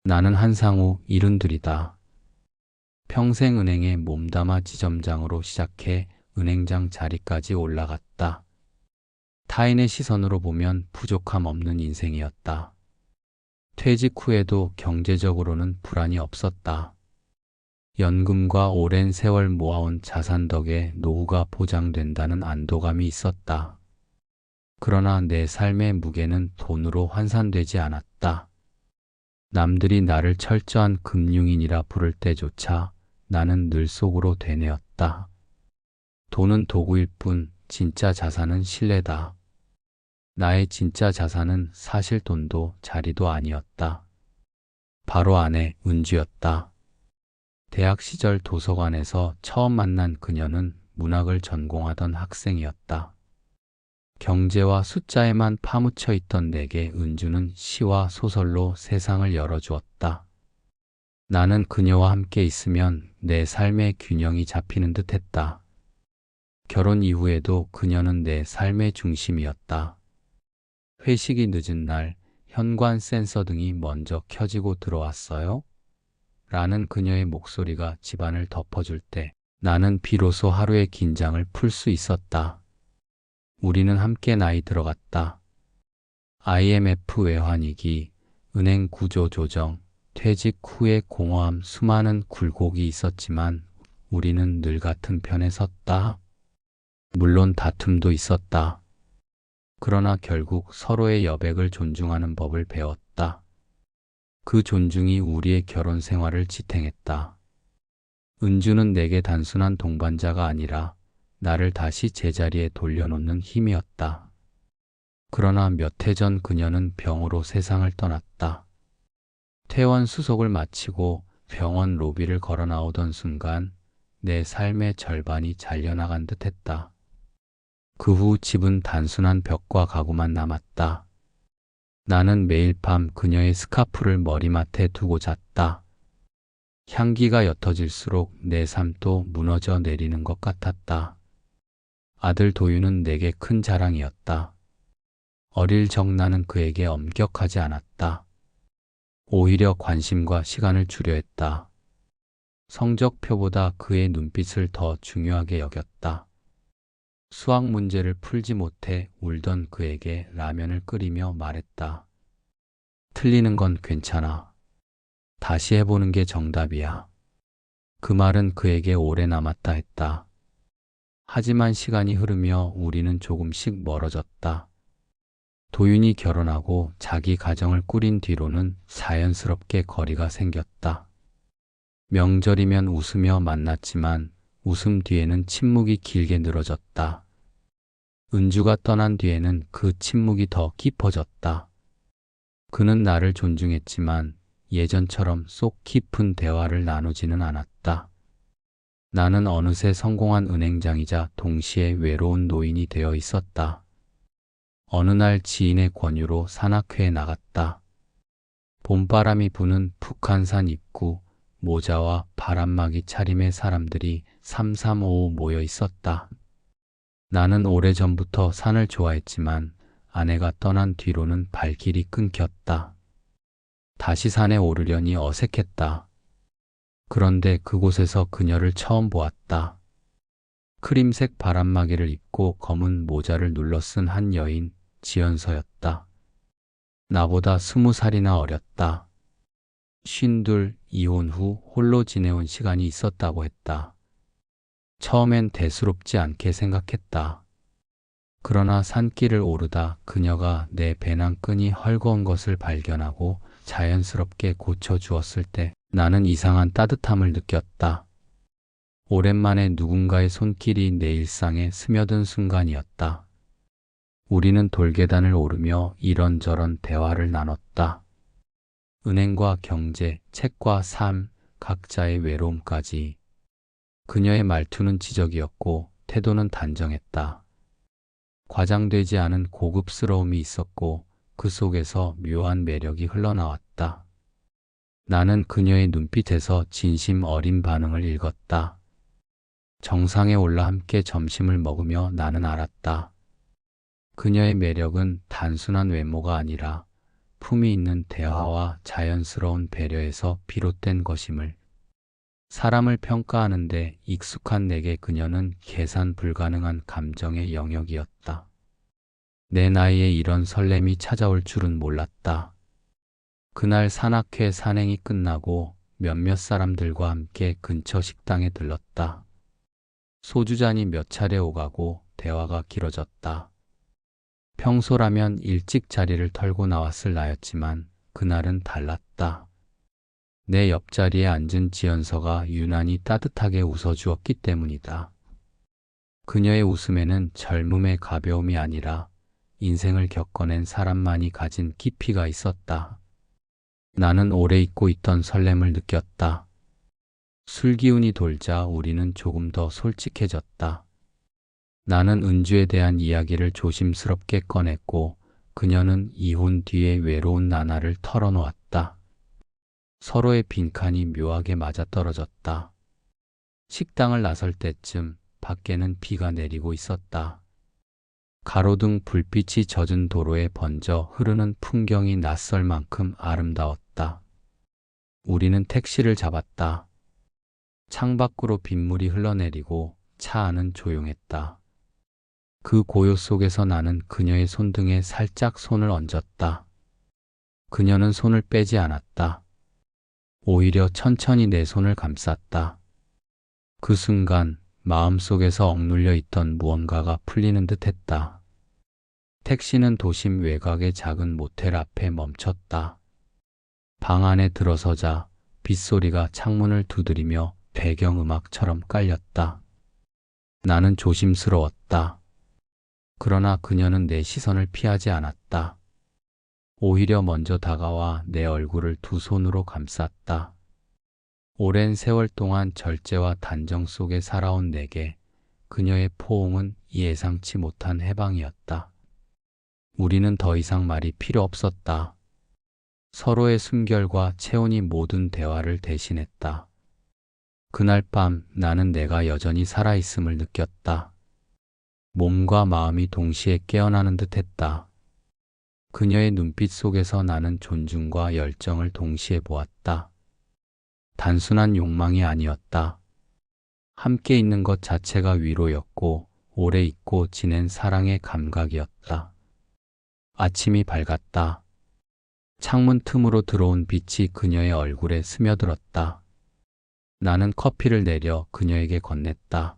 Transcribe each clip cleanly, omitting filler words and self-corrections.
나는 한상우 이른들이다. 평생은행에 몸담아 지점장으로 시작해 은행장 자리까지 올라갔다. 타인의 시선으로 보면 부족함 없는 인생이었다. 퇴직 후에도 경제적으로는 불안이 없었다. 연금과 오랜 세월 모아온 자산 덕에 노후가 보장된다는 안도감이 있었다. 그러나 내 삶의 무게는 돈으로 환산되지 않았다. 남들이 나를 철저한 금융인이라 부를 때조차 나는 늘 속으로 되뇌었다. 돈은 도구일 뿐 진짜 자산은 신뢰다. 나의 진짜 자산은 사실 돈도 자리도 아니었다. 바로 아내 은주였다. 대학 시절 도서관에서 처음 만난 그녀는 문학을 전공하던 학생이었다. 경제와 숫자에만 파묻혀 있던 내게 은주는 시와 소설로 세상을 열어주었다. 나는 그녀와 함께 있으면 내 삶의 균형이 잡히는 듯 했다. 결혼 이후에도 그녀는 내 삶의 중심이었다. 회식이 늦은 날 현관 센서 등이 먼저 켜지고 들어왔어요? 라는 그녀의 목소리가 집안을 덮어줄 때 나는 비로소 하루의 긴장을 풀 수 있었다. 우리는 함께 나이 들어갔다. IMF 외환위기, 은행 구조 조정, 퇴직 후의 공허함 수많은 굴곡이 있었지만 우리는 늘 같은 편에 섰다. 물론 다툼도 있었다. 그러나 결국 서로의 여백을 존중하는 법을 배웠다. 그 존중이 우리의 결혼 생활을 지탱했다. 은주는 내게 단순한 동반자가 아니라 나를 다시 제자리에 돌려놓는 힘이었다. 그러나 몇 해 전 그녀는 병으로 세상을 떠났다. 퇴원 수속을 마치고 병원 로비를 걸어 나오던 순간 내 삶의 절반이 잘려나간 듯 했다. 그 후 집은 단순한 벽과 가구만 남았다. 나는 매일 밤 그녀의 스카프를 머리맡에 두고 잤다. 향기가 옅어질수록 내 삶도 무너져 내리는 것 같았다. 아들 도윤은 내게 큰 자랑이었다. 어릴 적 나는 그에게 엄격하지 않았다. 오히려 관심과 시간을 주려 했다. 성적표보다 그의 눈빛을 더 중요하게 여겼다. 수학 문제를 풀지 못해 울던 그에게 라면을 끓이며 말했다. 틀리는 건 괜찮아. 다시 해보는 게 정답이야. 그 말은 그에게 오래 남았다 했다. 하지만 시간이 흐르며 우리는 조금씩 멀어졌다. 도윤이 결혼하고 자기 가정을 꾸린 뒤로는 자연스럽게 거리가 생겼다. 명절이면 웃으며 만났지만 웃음 뒤에는 침묵이 길게 늘어졌다. 은주가 떠난 뒤에는 그 침묵이 더 깊어졌다. 그는 나를 존중했지만 예전처럼 속 깊은 대화를 나누지는 않았다. 나는 어느새 성공한 은행장이자 동시에 외로운 노인이 되어 있었다. 어느 날 지인의 권유로 산악회에 나갔다. 봄바람이 부는 북한산 입구, 모자와 바람막이 차림의 사람들이 삼삼오오 모여 있었다. 나는 오래전부터 산을 좋아했지만 아내가 떠난 뒤로는 발길이 끊겼다. 다시 산에 오르려니 어색했다. 그런데 그곳에서 그녀를 처음 보았다. 크림색 바람막이를 입고 검은 모자를 눌러 쓴 한 여인, 지연서였다. 나보다 20살이나 어렸다. 52, 이혼 후 홀로 지내온 시간이 있었다고 했다. 처음엔 대수롭지 않게 생각했다. 그러나 산길을 오르다 그녀가 내 배낭끈이 헐거운 것을 발견하고 자연스럽게 고쳐주었을 때 나는 이상한 따뜻함을 느꼈다. 오랜만에 누군가의 손길이 내 일상에 스며든 순간이었다. 우리는 돌계단을 오르며 이런저런 대화를 나눴다. 은행과 경제, 책과 삶, 각자의 외로움까지. 그녀의 말투는 지적이었고 태도는 단정했다. 과장되지 않은 고급스러움이 있었고 그 속에서 묘한 매력이 흘러나왔다. 나는 그녀의 눈빛에서 진심 어린 반응을 읽었다. 정상에 올라 함께 점심을 먹으며 나는 알았다. 그녀의 매력은 단순한 외모가 아니라 품위 있는 대화와 자연스러운 배려에서 비롯된 것임을. 사람을 평가하는데 익숙한 내게 그녀는 계산 불가능한 감정의 영역이었다. 내 나이에 이런 설렘이 찾아올 줄은 몰랐다. 그날 산악회 산행이 끝나고 몇몇 사람들과 함께 근처 식당에 들렀다. 소주잔이 몇 차례 오가고 대화가 길어졌다. 평소라면 일찍 자리를 털고 나왔을 나였지만 그날은 달랐다. 내 옆자리에 앉은 지연서가 유난히 따뜻하게 웃어주었기 때문이다. 그녀의 웃음에는 젊음의 가벼움이 아니라 인생을 겪어낸 사람만이 가진 깊이가 있었다. 나는 오래 잊고 있던 설렘을 느꼈다. 술 기운이 돌자 우리는 조금 더 솔직해졌다. 나는 은주에 대한 이야기를 조심스럽게 꺼냈고 그녀는 이혼 뒤의 외로운 나날을 털어놓았다. 서로의 빈칸이 묘하게 맞아떨어졌다. 식당을 나설 때쯤 밖에는 비가 내리고 있었다. 가로등 불빛이 젖은 도로에 번져 흐르는 풍경이 낯설 만큼 아름다웠다. 우리는 택시를 잡았다. 창밖으로 빗물이 흘러내리고 차 안은 조용했다. 그 고요 속에서 나는 그녀의 손등에 살짝 손을 얹었다. 그녀는 손을 빼지 않았다. 오히려 천천히 내 손을 감쌌다. 그 순간 마음속에서 억눌려 있던 무언가가 풀리는 듯 했다. 택시는 도심 외곽의 작은 모텔 앞에 멈췄다. 방 안에 들어서자 빗소리가 창문을 두드리며 배경음악처럼 깔렸다. 나는 조심스러웠다. 그러나 그녀는 내 시선을 피하지 않았다. 오히려 먼저 다가와 내 얼굴을 두 손으로 감쌌다. 오랜 세월 동안 절제와 단정 속에 살아온 내게 그녀의 포옹은 예상치 못한 해방이었다. 우리는 더 이상 말이 필요 없었다. 서로의 숨결과 체온이 모든 대화를 대신했다. 그날 밤 나는 내가 여전히 살아있음을 느꼈다. 몸과 마음이 동시에 깨어나는 듯 했다. 그녀의 눈빛 속에서 나는 존중과 열정을 동시에 보았다. 단순한 욕망이 아니었다. 함께 있는 것 자체가 위로였고 오래 잊고 지낸 사랑의 감각이었다. 아침이 밝았다. 창문 틈으로 들어온 빛이 그녀의 얼굴에 스며들었다. 나는 커피를 내려 그녀에게 건넸다.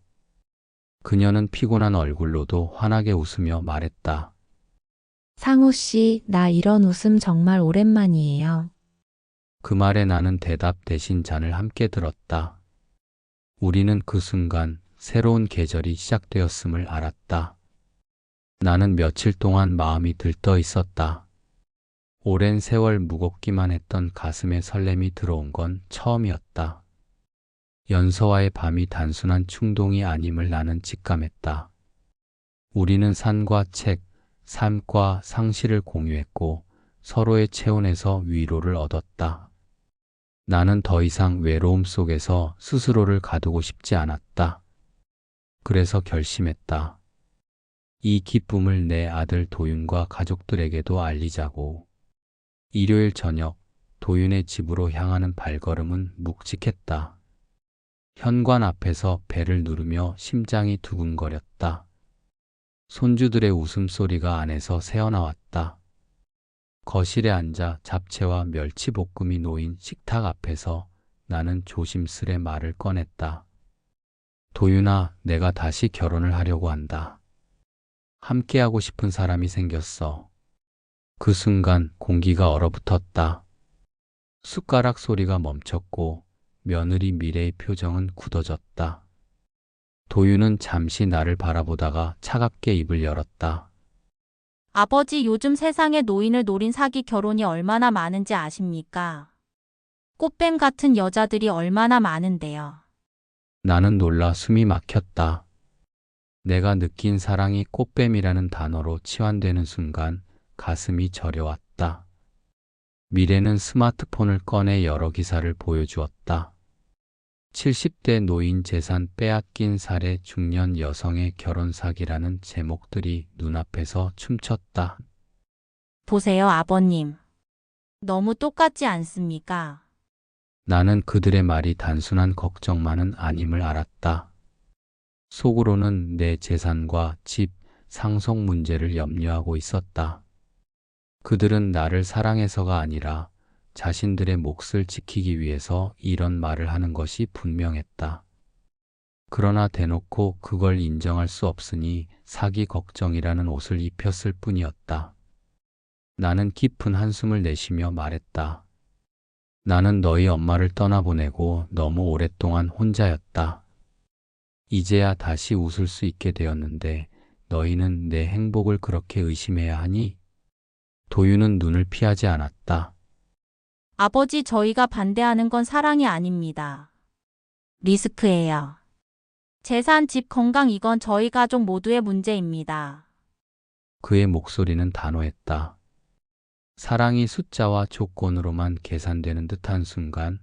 그녀는 피곤한 얼굴로도 환하게 웃으며 말했다. 상호 씨, 나 이런 웃음 정말 오랜만이에요. 그 말에 나는 대답 대신 잔을 함께 들었다. 우리는 그 순간 새로운 계절이 시작되었음을 알았다. 나는 며칠 동안 마음이 들떠 있었다. 오랜 세월 무겁기만 했던 가슴에 설렘이 들어온 건 처음이었다. 연서와의 밤이 단순한 충동이 아님을 나는 직감했다. 우리는 산과 책, 삶과 상실을 공유했고 서로의 체온에서 위로를 얻었다. 나는 더 이상 외로움 속에서 스스로를 가두고 싶지 않았다. 그래서 결심했다. 이 기쁨을 내 아들 도윤과 가족들에게도 알리자고. 일요일 저녁 도윤의 집으로 향하는 발걸음은 묵직했다. 현관 앞에서 벨을 누르며 심장이 두근거렸다. 손주들의 웃음소리가 안에서 새어나왔다. 거실에 앉아 잡채와 멸치볶음이 놓인 식탁 앞에서 나는 조심스레 말을 꺼냈다. 도윤아, 내가 다시 결혼을 하려고 한다. 함께하고 싶은 사람이 생겼어. 그 순간 공기가 얼어붙었다. 숟가락 소리가 멈췄고 며느리 미래의 표정은 굳어졌다. 도윤은 잠시 나를 바라보다가 차갑게 입을 열었다. 아버지, 요즘 세상에 노인을 노린 사기 결혼이 얼마나 많은지 아십니까? 꽃뱀 같은 여자들이 얼마나 많은데요. 나는 놀라 숨이 막혔다. 내가 느낀 사랑이 꽃뱀이라는 단어로 치환되는 순간 가슴이 저려왔다. 미래는 스마트폰을 꺼내 여러 기사를 보여주었다. 70대 노인 재산 빼앗긴 사례, 중년 여성의 결혼 사기라는 제목들이 눈앞에서 춤췄다. 보세요, 아버님. 너무 똑같지 않습니까? 나는 그들의 말이 단순한 걱정만은 아님을 알았다. 속으로는 내 재산과 집, 상속 문제를 염려하고 있었다. 그들은 나를 사랑해서가 아니라 자신들의 몫을 지키기 위해서 이런 말을 하는 것이 분명했다. 그러나 대놓고 그걸 인정할 수 없으니 사기 걱정이라는 옷을 입혔을 뿐이었다. 나는 깊은 한숨을 내쉬며 말했다. 나는 너희 엄마를 떠나보내고 너무 오랫동안 혼자였다. 이제야 다시 웃을 수 있게 되었는데 너희는 내 행복을 그렇게 의심해야 하니? 도윤은 눈을 피하지 않았다. 아버지, 저희가 반대하는 건 사랑이 아닙니다. 리스크예요. 재산, 집, 건강, 이건 저희 가족 모두의 문제입니다. 그의 목소리는 단호했다. 사랑이 숫자와 조건으로만 계산되는 듯한 순간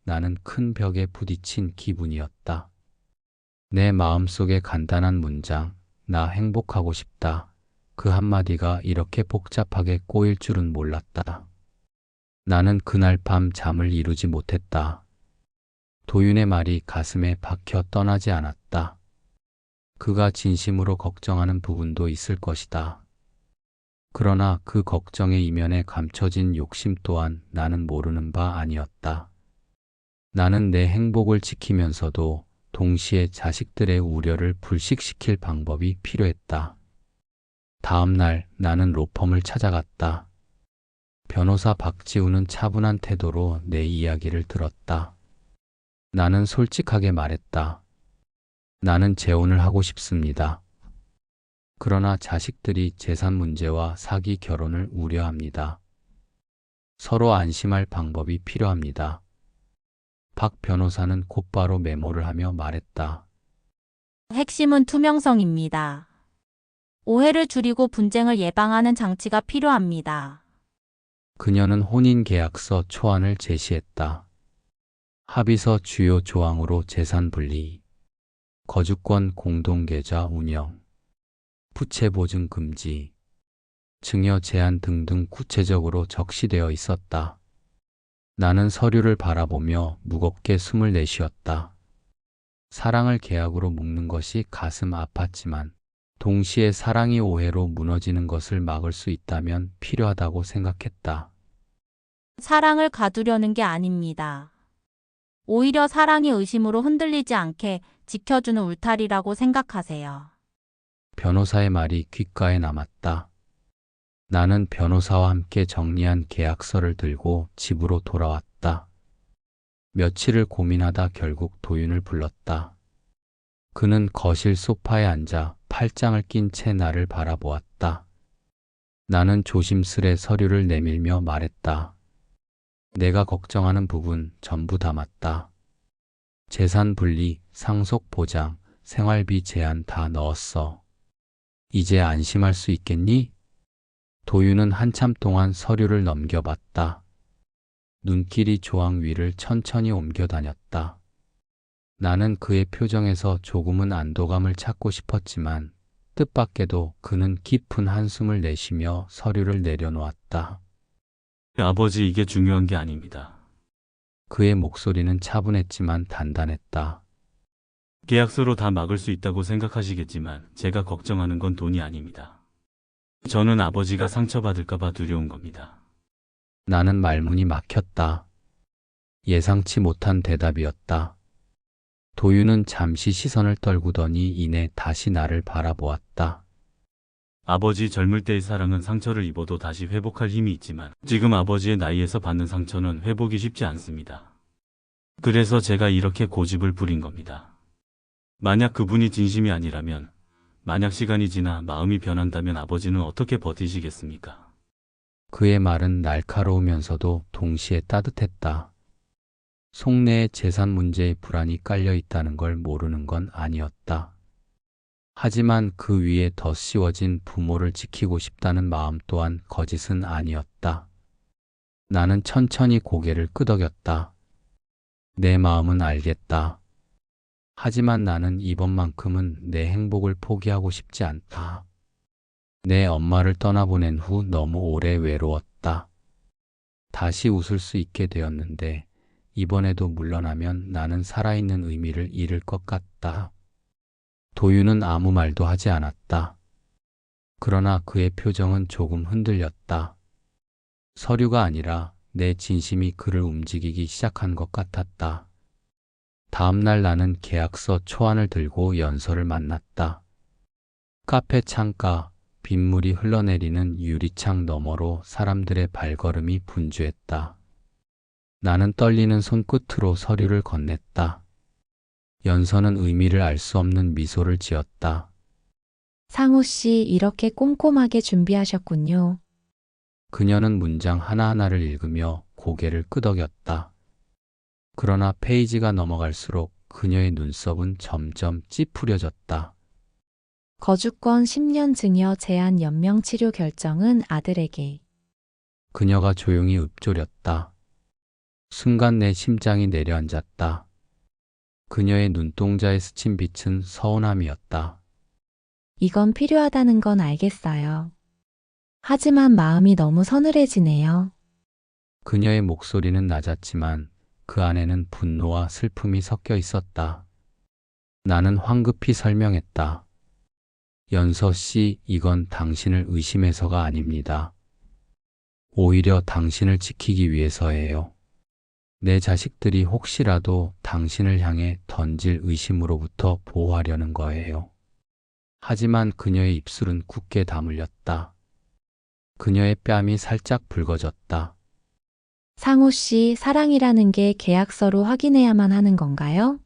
나는 큰 벽에 부딪힌 기분이었다. 내 마음속의 간단한 문장, 나 행복하고 싶다. 그 한마디가 이렇게 복잡하게 꼬일 줄은 몰랐다. 나는 그날 밤 잠을 이루지 못했다. 도윤의 말이 가슴에 박혀 떠나지 않았다. 그가 진심으로 걱정하는 부분도 있을 것이다. 그러나 그 걱정의 이면에 감춰진 욕심 또한 나는 모르는 바 아니었다. 나는 내 행복을 지키면서도 동시에 자식들의 우려를 불식시킬 방법이 필요했다. 다음 날 나는 로펌을 찾아갔다. 변호사 박지우는 차분한 태도로 내 이야기를 들었다. 나는 솔직하게 말했다. 나는 재혼을 하고 싶습니다. 그러나 자식들이 재산 문제와 사기 결혼을 우려합니다. 서로 안심할 방법이 필요합니다. 박 변호사는 곧바로 메모를 하며 말했다. 핵심은 투명성입니다. 오해를 줄이고 분쟁을 예방하는 장치가 필요합니다. 그녀는 혼인계약서 초안을 제시했다. 합의서 주요 조항으로 재산 분리, 거주권 공동계좌 운영, 부채 보증 금지, 증여 제한 등등 구체적으로 적시되어 있었다. 나는 서류를 바라보며 무겁게 숨을 내쉬었다. 사랑을 계약으로 묶는 것이 가슴 아팠지만 동시에 사랑이 오해로 무너지는 것을 막을 수 있다면 필요하다고 생각했다. 사랑을 가두려는 게 아닙니다. 오히려 사랑이 의심으로 흔들리지 않게 지켜주는 울타리라고 생각하세요. 변호사의 말이 귓가에 남았다. 나는 변호사와 함께 정리한 계약서를 들고 집으로 돌아왔다. 며칠을 고민하다 결국 도윤을 불렀다. 그는 거실 소파에 앉아 팔짱을 낀 채 나를 바라보았다. 나는 조심스레 서류를 내밀며 말했다. 내가 걱정하는 부분 전부 담았다. 재산 분리, 상속 보장, 생활비 제한 다 넣었어. 이제 안심할 수 있겠니? 도윤은 한참 동안 서류를 넘겨봤다. 눈길이 조항 위를 천천히 옮겨 다녔다. 나는 그의 표정에서 조금은 안도감을 찾고 싶었지만 뜻밖에도 그는 깊은 한숨을 내쉬며 서류를 내려놓았다. 아버지, 이게 중요한 게 아닙니다. 그의 목소리는 차분했지만 단단했다. 계약서로 다 막을 수 있다고 생각하시겠지만 제가 걱정하는 건 돈이 아닙니다. 저는 아버지가 상처받을까봐 두려운 겁니다. 나는 말문이 막혔다. 예상치 못한 대답이었다. 도윤은 잠시 시선을 떨구더니 이내 다시 나를 바라보았다. 아버지 젊을 때의 사랑은 상처를 입어도 다시 회복할 힘이 있지만 지금 아버지의 나이에서 받는 상처는 회복이 쉽지 않습니다. 그래서 제가 이렇게 고집을 부린 겁니다. 만약 그분이 진심이 아니라면, 만약 시간이 지나 마음이 변한다면 아버지는 어떻게 버티시겠습니까? 그의 말은 날카로우면서도 동시에 따뜻했다. 속내에 재산 문제의 불안이 깔려 있다는 걸 모르는 건 아니었다. 하지만 그 위에 더 씌워진 부모를 지키고 싶다는 마음 또한 거짓은 아니었다. 나는 천천히 고개를 끄덕였다. 내 마음은 알겠다. 하지만 나는 이번만큼은 내 행복을 포기하고 싶지 않다. 내 엄마를 떠나보낸 후 너무 오래 외로웠다. 다시 웃을 수 있게 되었는데 이번에도 물러나면 나는 살아있는 의미를 잃을 것 같다. 도윤은 아무 말도 하지 않았다. 그러나 그의 표정은 조금 흔들렸다. 서류가 아니라 내 진심이 그를 움직이기 시작한 것 같았다. 다음 날 나는 계약서 초안을 들고 연서를 만났다. 카페 창가, 빗물이 흘러내리는 유리창 너머로 사람들의 발걸음이 분주했다. 나는 떨리는 손끝으로 서류를 건넸다. 연서는 의미를 알 수 없는 미소를 지었다. 상호 씨, 이렇게 꼼꼼하게 준비하셨군요. 그녀는 문장 하나하나를 읽으며 고개를 끄덕였다. 그러나 페이지가 넘어갈수록 그녀의 눈썹은 점점 찌푸려졌다. 거주권 10년 증여 제한 연명 치료 결정은 아들에게. 그녀가 조용히 읊조렸다. 순간 내 심장이 내려앉았다. 그녀의 눈동자에 스친 빛은 서운함이었다. 이건 필요하다는 건 알겠어요. 하지만 마음이 너무 서늘해지네요. 그녀의 목소리는 낮았지만 그 안에는 분노와 슬픔이 섞여 있었다. 나는 황급히 설명했다. 연서 씨, 이건 당신을 의심해서가 아닙니다. 오히려 당신을 지키기 위해서예요. 내 자식들이 혹시라도 당신을 향해 던질 의심으로부터 보호하려는 거예요. 하지만 그녀의 입술은 굳게 다물렸다. 그녀의 뺨이 살짝 붉어졌다. 상호 씨, 사랑이라는 게 계약서로 확인해야만 하는 건가요?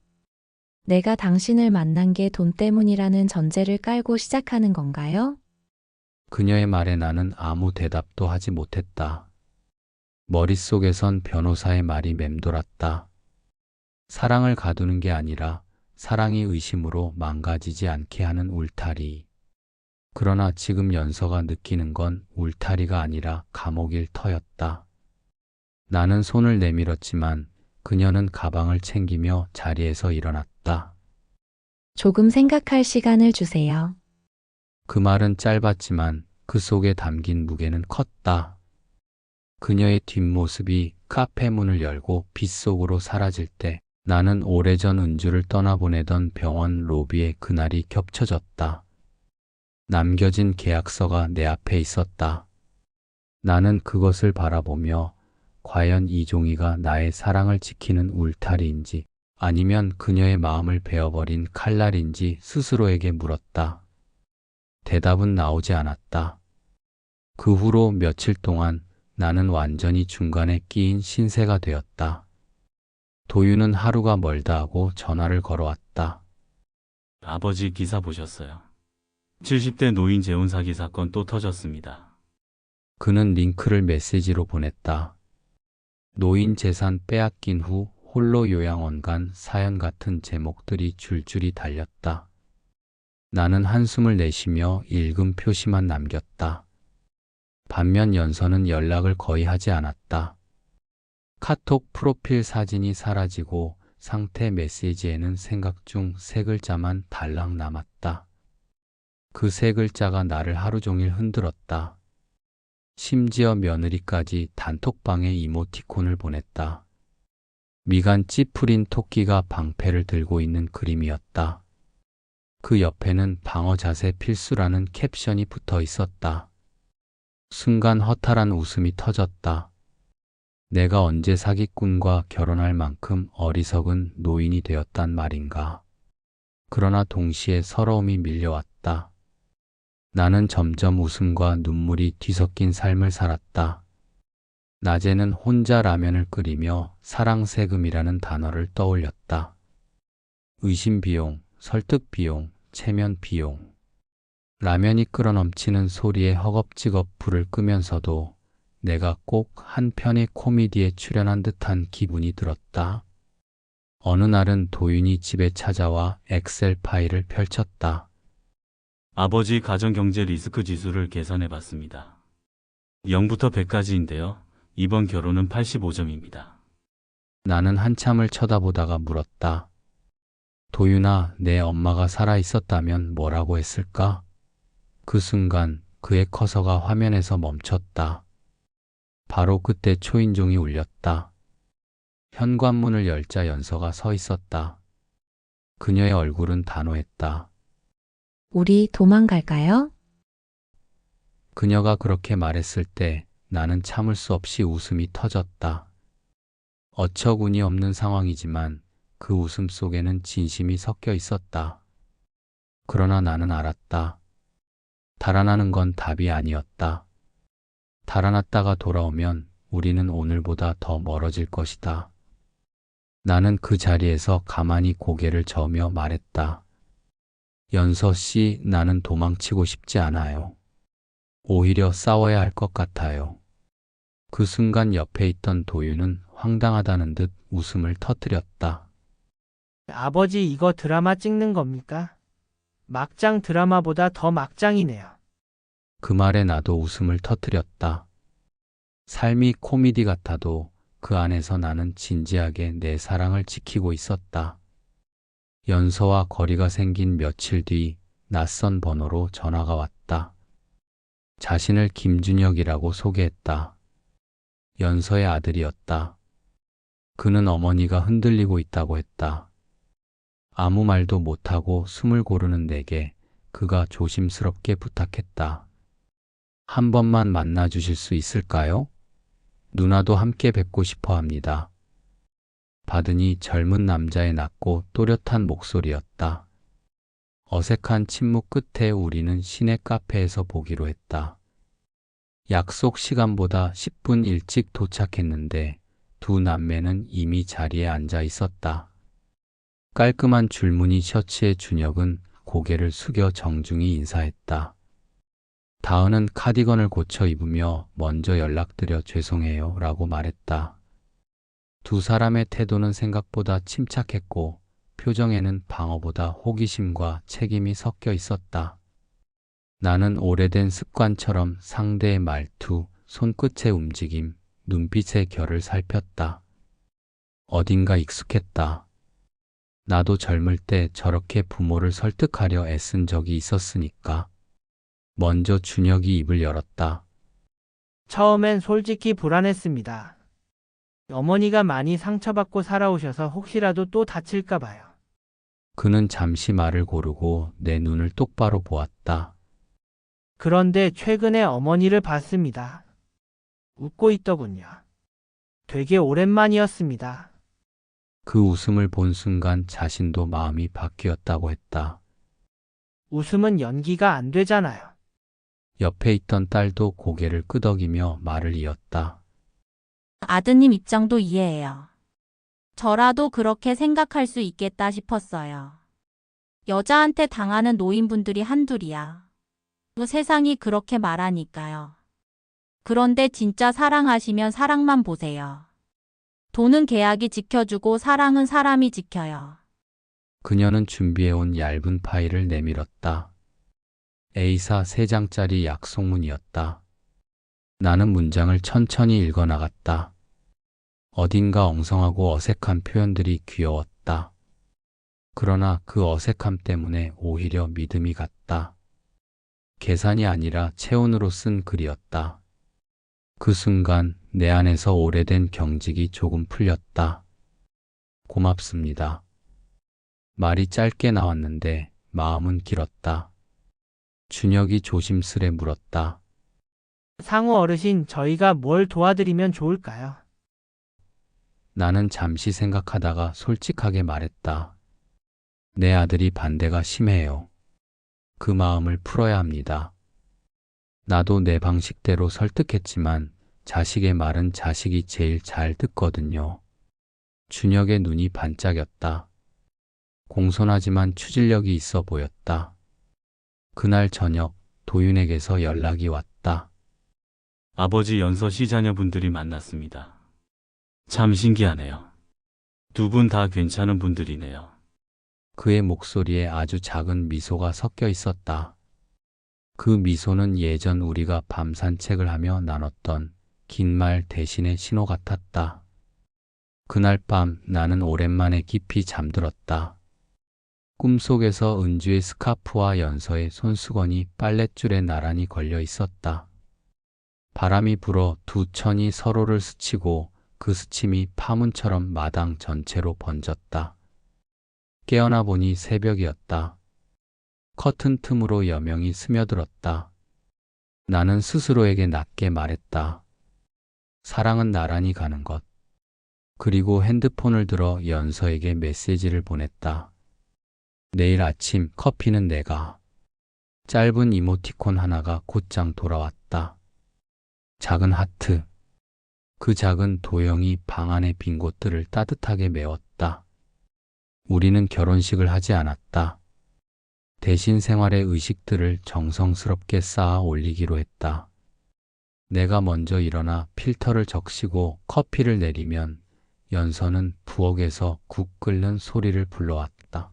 내가 당신을 만난 게 돈 때문이라는 전제를 깔고 시작하는 건가요? 그녀의 말에 나는 아무 대답도 하지 못했다. 머릿속에선 변호사의 말이 맴돌았다. 사랑을 가두는 게 아니라 사랑이 의심으로 망가지지 않게 하는 울타리. 그러나 지금 연서가 느끼는 건 울타리가 아니라 감옥일 터였다. 나는 손을 내밀었지만 그녀는 가방을 챙기며 자리에서 일어났다. 조금 생각할 시간을 주세요. 그 말은 짧았지만 그 속에 담긴 무게는 컸다. 그녀의 뒷모습이 카페 문을 열고 빛 속으로 사라질 때 나는 오래전 은주를 떠나보내던 병원 로비에 그날이 겹쳐졌다. 남겨진 계약서가 내 앞에 있었다. 나는 그것을 바라보며 과연 이종희가 나의 사랑을 지키는 울타리인지 아니면 그녀의 마음을 베어버린 칼날인지 스스로에게 물었다. 대답은 나오지 않았다. 그 후로 며칠 동안 나는 완전히 중간에 끼인 신세가 되었다. 도윤은 하루가 멀다 하고 전화를 걸어왔다. 아버지 기사 보셨어요? 70대 노인 재혼 사기 사건 또 터졌습니다. 그는 링크를 메시지로 보냈다. 노인 재산 빼앗긴 후 홀로 요양원 간 사연 같은 제목들이 줄줄이 달렸다. 나는 한숨을 내쉬며 읽음 표시만 남겼다. 반면 연서는 연락을 거의 하지 않았다. 카톡 프로필 사진이 사라지고 상태 메시지에는 생각 중 세 글자만 달랑 남았다. 그 세 글자가 나를 하루 종일 흔들었다. 심지어 며느리까지 단톡방에 이모티콘을 보냈다. 미간 찌푸린 토끼가 방패를 들고 있는 그림이었다. 그 옆에는 방어 자세 필수라는 캡션이 붙어 있었다. 순간 허탈한 웃음이 터졌다. 내가 언제 사기꾼과 결혼할 만큼 어리석은 노인이 되었단 말인가. 그러나 동시에 서러움이 밀려왔다. 나는 점점 웃음과 눈물이 뒤섞인 삶을 살았다. 낮에는 혼자 라면을 끓이며 사랑세금이라는 단어를 떠올렸다. 의심 비용, 설득 비용, 체면 비용. 라면이 끓어넘치는 소리에 허겁지겁 불을 끄면서도 내가 꼭 한 편의 코미디에 출연한 듯한 기분이 들었다. 어느 날은 도윤이 집에 찾아와 엑셀 파일을 펼쳤다. 아버지 가정경제 리스크 지수를 계산해 봤습니다. 0부터 100까지인데요. 이번 결혼은 85점입니다. 나는 한참을 쳐다보다가 물었다. 도윤아, 내 엄마가 살아 있었다면 뭐라고 했을까? 그 순간 그의 커서가 화면에서 멈췄다. 바로 그때 초인종이 울렸다. 현관문을 열자 연서가 서 있었다. 그녀의 얼굴은 단호했다. 우리 도망갈까요? 그녀가 그렇게 말했을 때 나는 참을 수 없이 웃음이 터졌다. 어처구니 없는 상황이지만 그 웃음 속에는 진심이 섞여 있었다. 그러나 나는 알았다. 달아나는 건 답이 아니었다. 달아났다가 돌아오면 우리는 오늘보다 더 멀어질 것이다. 나는 그 자리에서 가만히 고개를 저으며 말했다. 연서 씨, 나는 도망치고 싶지 않아요. 오히려 싸워야 할 것 같아요. 그 순간 옆에 있던 도윤은 황당하다는 듯 웃음을 터뜨렸다. 아버지, 이거 드라마 찍는 겁니까? 막장 드라마보다 더 막장이네요. 그 말에 나도 웃음을 터뜨렸다. 삶이 코미디 같아도 그 안에서 나는 진지하게 내 사랑을 지키고 있었다. 연서와 거리가 생긴 며칠 뒤 낯선 번호로 전화가 왔다. 자신을 김준혁이라고 소개했다. 연서의 아들이었다. 그는 어머니가 흔들리고 있다고 했다. 아무 말도 못하고 숨을 고르는 내게 그가 조심스럽게 부탁했다. 한 번만 만나주실 수 있을까요? 누나도 함께 뵙고 싶어 합니다. 받으니 젊은 남자의 낮고 또렷한 목소리였다. 어색한 침묵 끝에 우리는 시내 카페에서 보기로 했다. 약속 시간보다 10분 일찍 도착했는데 두 남매는 이미 자리에 앉아 있었다. 깔끔한 줄무늬 셔츠의 준혁은 고개를 숙여 정중히 인사했다. 다은은 카디건을 고쳐 입으며 먼저 연락드려 죄송해요 라고 말했다. 두 사람의 태도는 생각보다 침착했고 표정에는 방어보다 호기심과 책임이 섞여 있었다. 나는 오래된 습관처럼 상대의 말투, 손끝의 움직임, 눈빛의 결을 살폈다. 어딘가 익숙했다. 나도 젊을 때 저렇게 부모를 설득하려 애쓴 적이 있었으니까. 먼저 준혁이 입을 열었다. 처음엔 솔직히 불안했습니다. 어머니가 많이 상처받고 살아오셔서 혹시라도 또 다칠까 봐요. 그는 잠시 말을 고르고 내 눈을 똑바로 보았다. 그런데 최근에 어머니를 봤습니다. 웃고 있더군요. 되게 오랜만이었습니다. 그 웃음을 본 순간 자신도 마음이 바뀌었다고 했다. 웃음은 연기가 안 되잖아요. 옆에 있던 딸도 고개를 끄덕이며 말을 이었다. 아드님 입장도 이해해요. 저라도 그렇게 생각할 수 있겠다 싶었어요. 여자한테 당하는 노인분들이 한둘이야. 세상이 그렇게 말하니까요. 그런데 진짜 사랑하시면 사랑만 보세요. 돈은 계약이 지켜주고 사랑은 사람이 지켜요. 그녀는 준비해온 얇은 파일을 내밀었다. A사 3장짜리 약속문이었다. 나는 문장을 천천히 읽어나갔다. 어딘가 엉성하고 어색한 표현들이 귀여웠다. 그러나 그 어색함 때문에 오히려 믿음이 갔다. 계산이 아니라 체온으로 쓴 글이었다. 그 순간 내 안에서 오래된 경직이 조금 풀렸다. 고맙습니다. 말이 짧게 나왔는데 마음은 길었다. 준혁이 조심스레 물었다. 상우 어르신, 저희가 뭘 도와드리면 좋을까요? 나는 잠시 생각하다가 솔직하게 말했다. 내 아들이 반대가 심해요. 그 마음을 풀어야 합니다. 나도 내 방식대로 설득했지만 자식의 말은 자식이 제일 잘 듣거든요. 준혁의 눈이 반짝였다. 공손하지만 추진력이 있어 보였다. 그날 저녁 도윤에게서 연락이 왔다. 아버지 연서 씨 자녀분들이 만났습니다. 참 신기하네요. 두 분 다 괜찮은 분들이네요. 그의 목소리에 아주 작은 미소가 섞여 있었다. 그 미소는 예전 우리가 밤 산책을 하며 나눴던 긴 말 대신의 신호 같았다. 그날 밤 나는 오랜만에 깊이 잠들었다. 꿈속에서 은주의 스카프와 연서의 손수건이 빨랫줄에 나란히 걸려 있었다. 바람이 불어 두 천이 서로를 스치고 그 스침이 파문처럼 마당 전체로 번졌다. 깨어나 보니 새벽이었다. 커튼 틈으로 여명이 스며들었다. 나는 스스로에게 낮게 말했다. 사랑은 나란히 가는 것. 그리고 핸드폰을 들어 연서에게 메시지를 보냈다. 내일 아침 커피는 내가. 짧은 이모티콘 하나가 곧장 돌아왔다. 작은 하트. 그 작은 도형이 방 안의 빈 곳들을 따뜻하게 메웠다. 우리는 결혼식을 하지 않았다. 대신 생활의 의식들을 정성스럽게 쌓아 올리기로 했다. 내가 먼저 일어나 필터를 적시고 커피를 내리면 연서는 부엌에서 국 끓는 소리를 불러왔다.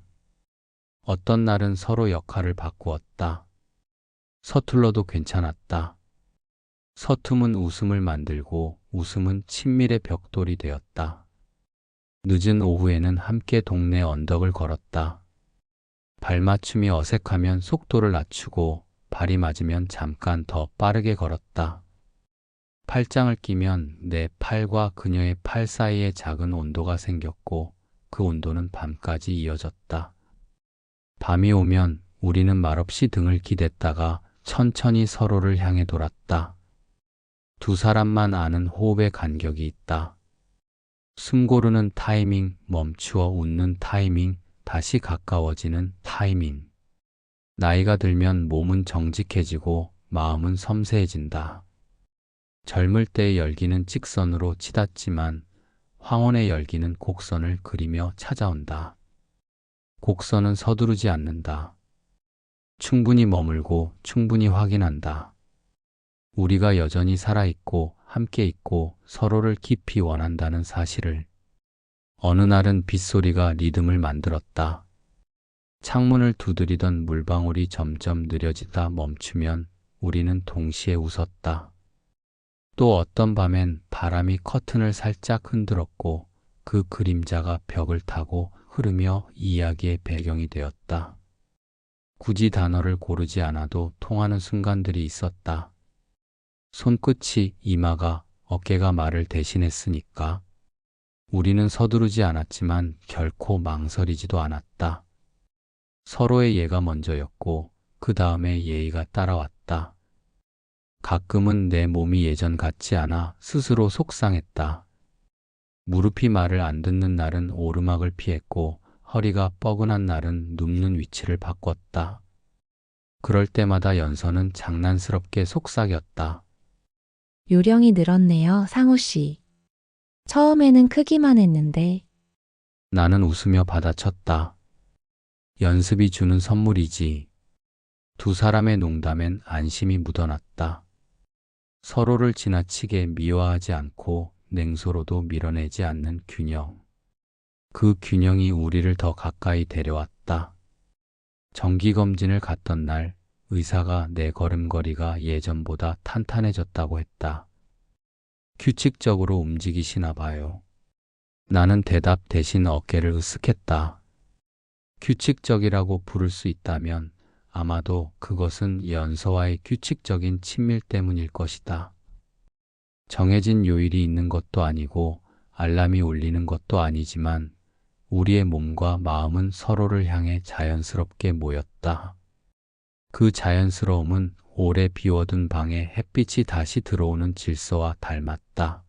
어떤 날은 서로 역할을 바꾸었다. 서툴러도 괜찮았다. 서툼은 웃음을 만들고 웃음은 친밀의 벽돌이 되었다. 늦은 오후에는 함께 동네 언덕을 걸었다. 발맞춤이 어색하면 속도를 낮추고 발이 맞으면 잠깐 더 빠르게 걸었다. 팔짱을 끼면 내 팔과 그녀의 팔 사이에 작은 온도가 생겼고 그 온도는 밤까지 이어졌다. 밤이 오면 우리는 말없이 등을 기댔다가 천천히 서로를 향해 돌았다. 두 사람만 아는 호흡의 간격이 있다. 숨 고르는 타이밍, 멈추어 웃는 타이밍, 다시 가까워지는 타이밍. 나이가 들면 몸은 정직해지고 마음은 섬세해진다. 젊을 때의 열기는 직선으로 치닫지만 황혼의 열기는 곡선을 그리며 찾아온다. 곡선은 서두르지 않는다. 충분히 머물고 충분히 확인한다. 우리가 여전히 살아있고 함께 있고 서로를 깊이 원한다는 사실을. 어느 날은 빗소리가 리듬을 만들었다. 창문을 두드리던 물방울이 점점 느려지다 멈추면 우리는 동시에 웃었다. 또 어떤 밤엔 바람이 커튼을 살짝 흔들었고 그 그림자가 벽을 타고 흐르며 이야기의 배경이 되었다. 굳이 단어를 고르지 않아도 통하는 순간들이 있었다. 손끝이, 이마가, 어깨가 말을 대신했으니까. 우리는 서두르지 않았지만 결코 망설이지도 않았다. 서로의 예가 먼저였고 그 다음에 예의가 따라왔다. 가끔은 내 몸이 예전 같지 않아 스스로 속상했다. 무릎이 말을 안 듣는 날은 오르막을 피했고 허리가 뻐근한 날은 눕는 위치를 바꿨다. 그럴 때마다 연서는 장난스럽게 속삭였다. 요령이 늘었네요, 상우 씨. 처음에는 크기만 했는데. 나는 웃으며 받아쳤다. 연습이 주는 선물이지. 두 사람의 농담엔 안심이 묻어났다. 서로를 지나치게 미워하지 않고 냉소로도 밀어내지 않는 균형. 그 균형이 우리를 더 가까이 데려왔다. 정기검진을 갔던 날 의사가 내 걸음걸이가 예전보다 탄탄해졌다고 했다. 규칙적으로 움직이시나 봐요. 나는 대답 대신 어깨를 으쓱했다. 규칙적이라고 부를 수 있다면 아마도 그것은 연서와의 규칙적인 친밀 때문일 것이다. 정해진 요일이 있는 것도 아니고 알람이 울리는 것도 아니지만 우리의 몸과 마음은 서로를 향해 자연스럽게 모였다. 그 자연스러움은 오래 비워둔 방에 햇빛이 다시 들어오는 질서와 닮았다.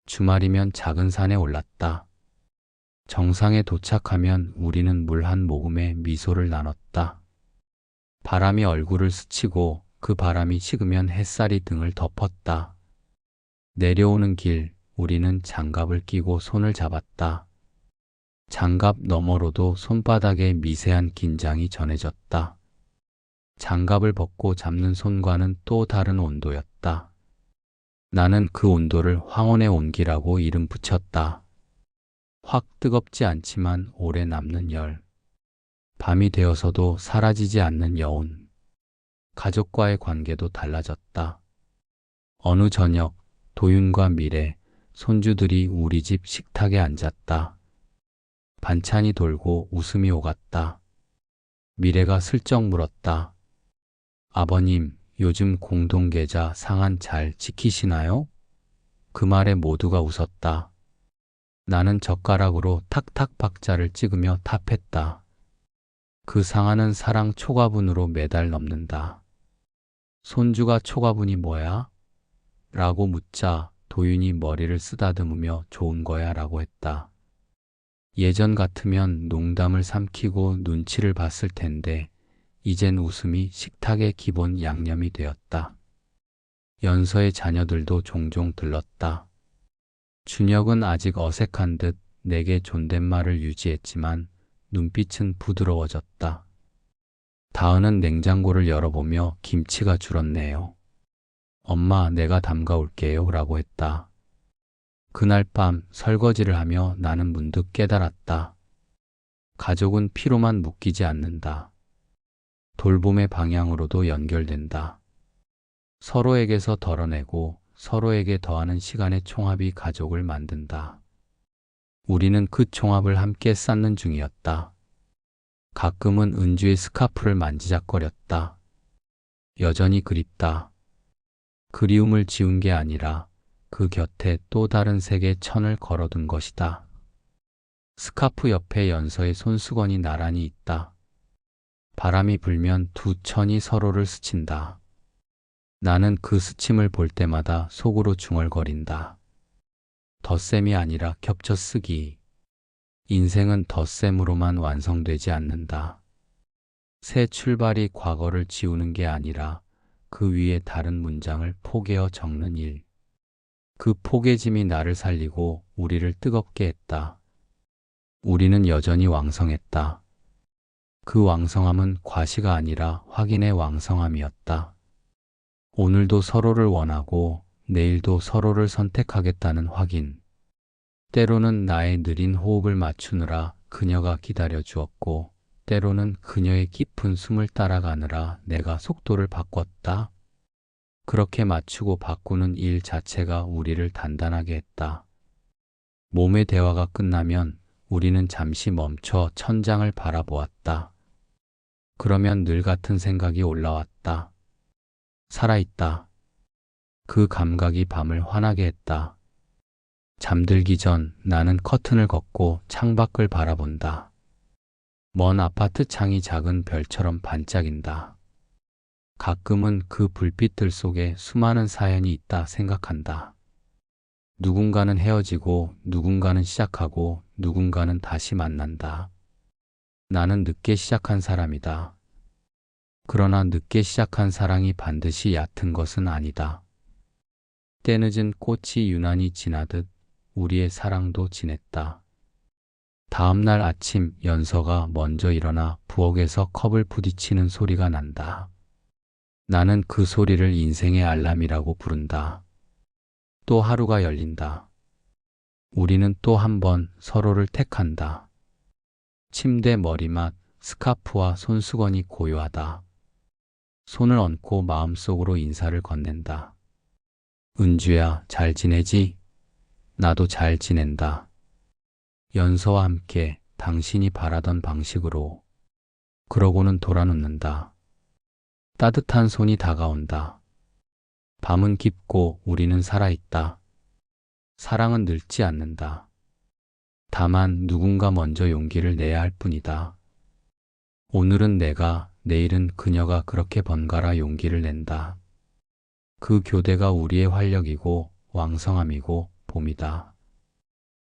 주말이면 작은 산에 올랐다. 정상에 도착하면 우리는 물 한 모금에 미소를 나눴다. 바람이 얼굴을 스치고 그 바람이 식으면 햇살이 등을 덮었다. 내려오는 길, 우리는 장갑을 끼고 손을 잡았다. 장갑 너머로도 손바닥에 미세한 긴장이 전해졌다. 장갑을 벗고 잡는 손과는 또 다른 온도였다. 나는 그 온도를 황혼의 온기라고 이름 붙였다. 확 뜨겁지 않지만 오래 남는 열. 밤이 되어서도 사라지지 않는 여운. 가족과의 관계도 달라졌다. 어느 저녁 도윤과 미래, 손주들이 우리 집 식탁에 앉았다. 반찬이 돌고 웃음이 오갔다. 미래가 슬쩍 물었다. 아버님, 요즘 공동계좌 상한 잘 지키시나요? 그 말에 모두가 웃었다. 나는 젓가락으로 탁탁 박자를 찍으며 답했다. 그 상한은 사랑 초과분으로 매달 넘는다. 손주가 초과분이 뭐야? 라고 묻자 도윤이 머리를 쓰다듬으며 좋은 거야 라고 했다. 예전 같으면 농담을 삼키고 눈치를 봤을 텐데 이젠 웃음이 식탁의 기본 양념이 되었다. 연서의 자녀들도 종종 들렀다. 준혁은 아직 어색한 듯 내게 존댓말을 유지했지만 눈빛은 부드러워졌다. 다은은 냉장고를 열어보며 김치가 줄었네요. 엄마, 내가 담가 올게요 라고 했다. 그날 밤 설거지를 하며 나는 문득 깨달았다. 가족은 피로만 묶이지 않는다. 돌봄의 방향으로도 연결된다. 서로에게서 덜어내고 서로에게 더하는 시간의 총합이 가족을 만든다. 우리는 그 총합을 함께 쌓는 중이었다. 가끔은 은주의 스카프를 만지작거렸다. 여전히 그립다. 그리움을 지운 게 아니라 그 곁에 또 다른 색의 천을 걸어둔 것이다. 스카프 옆에 연서의 손수건이 나란히 있다. 바람이 불면 두 천이 서로를 스친다. 나는 그 스침을 볼 때마다 속으로 중얼거린다. 덧셈이 아니라 겹쳐 쓰기. 인생은 덧셈으로만 완성되지 않는다. 새 출발이 과거를 지우는 게 아니라 그 위에 다른 문장을 포개어 적는 일. 그 포개짐이 나를 살리고 우리를 뜨겁게 했다. 우리는 여전히 왕성했다. 그 왕성함은 과시가 아니라 확인의 왕성함이었다. 오늘도 서로를 원하고 내일도 서로를 선택하겠다는 확인. 때로는 나의 느린 호흡을 맞추느라 그녀가 기다려 주었고, 때로는 그녀의 깊은 숨을 따라가느라 내가 속도를 바꿨다. 그렇게 맞추고 바꾸는 일 자체가 우리를 단단하게 했다. 몸의 대화가 끝나면 우리는 잠시 멈춰 천장을 바라보았다. 그러면 늘 같은 생각이 올라왔다. 살아있다. 그 감각이 밤을 환하게 했다. 잠들기 전 나는 커튼을 걷고 창밖을 바라본다. 먼 아파트 창이 작은 별처럼 반짝인다. 가끔은 그 불빛들 속에 수많은 사연이 있다 생각한다. 누군가는 헤어지고 누군가는 시작하고 누군가는 다시 만난다. 나는 늦게 시작한 사람이다. 그러나 늦게 시작한 사랑이 반드시 얕은 것은 아니다. 때늦은 꽃이 유난히 지나듯 우리의 사랑도 지냈다. 다음 날 아침 연서가 먼저 일어나 부엌에서 컵을 부딪히는 소리가 난다. 나는 그 소리를 인생의 알람이라고 부른다. 또 하루가 열린다. 우리는 또 한 번 서로를 택한다. 침대 머리맡 스카프와 손수건이 고요하다. 손을 얹고 마음속으로 인사를 건넨다. 은주야, 잘 지내지? 나도 잘 지낸다. 연서와 함께 당신이 바라던 방식으로. 그러고는 돌아눕는다. 따뜻한 손이 다가온다. 밤은 깊고 우리는 살아있다. 사랑은 늙지 않는다. 다만 누군가 먼저 용기를 내야 할 뿐이다. 오늘은 내가, 내일은 그녀가 그렇게 번갈아 용기를 낸다. 그 교대가 우리의 활력이고 왕성함이고 봄이다.